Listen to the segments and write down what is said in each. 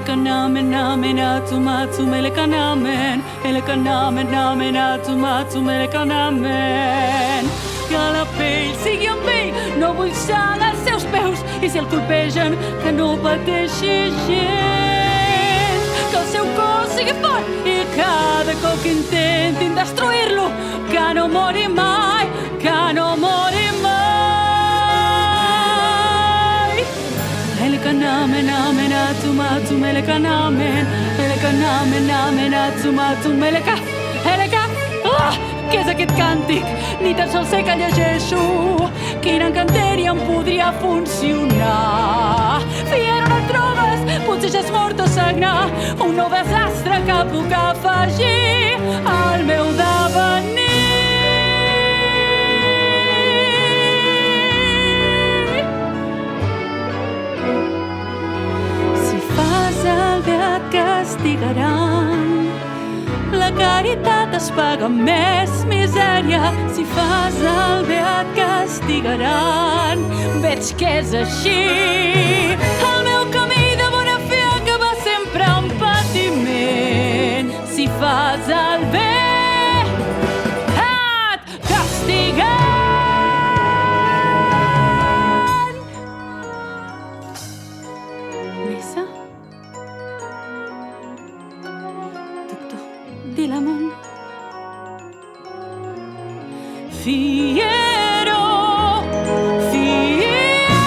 Elekanamen, namen, atum, atum, elekanamen. Elekanamen, namen, atum, atum, elekanamen. Que la pell sigui amb ell, no vull sang als seus peus, i si el colpegen, que no pateixi gens. Que el seu cos sigui fort i cada cop que intentin destruir-lo, que no mori mai, que no mori mai. Elekanamen, namen, atum, atum, elekanamen. Elekanamen, namen, atum, atum, eleka. Què és aquest càntic? Ni tan sols sé que llegeixo. Quin encanteri em podria funcionar? Fiero, no et trobes? Potser ja és mort o sagnar. Un nou desastre que puc afegir al meu devenir. Si fas el bé et castigaran. La caritat es paga amb més misèria. Si fas el bé et castigaran. Veig que és així. El meu camí de bona fe acaba sempre en patiment. Si fas el bé et castigaran. Mesa? Dilamont. Fiero, fiera.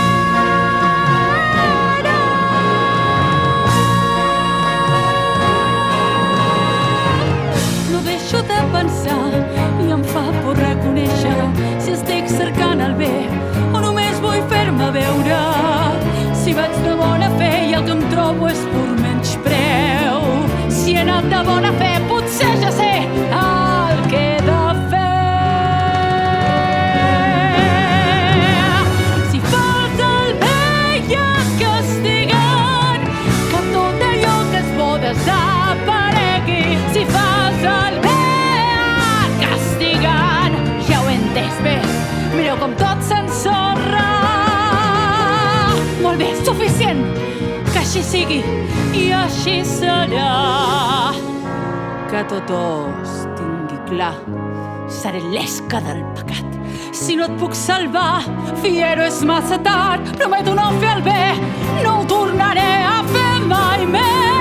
No deixo de pensar i em fa por reconèixer si estic cercant el bé o només vull fer-me veure. Si vaig de bona fe i el que em trobo és pur menyspreu. Si he anat de bona fe, potser ja sé el que he de fer. Si fas el bé i et castiguen, que tot allò que és bo desaparegui. Si fas el bé et castiguen, ja ho he entès bé. Mireu com tot s'ensorra. Molt bé, suficient. Que així sigui i així serà. Que tot os tingui clar, seré l'esca del pecat. Si no et puc salvar, Fiero, és massa tard. Prometo no fer el bé, no ho tornaré a fer mai més.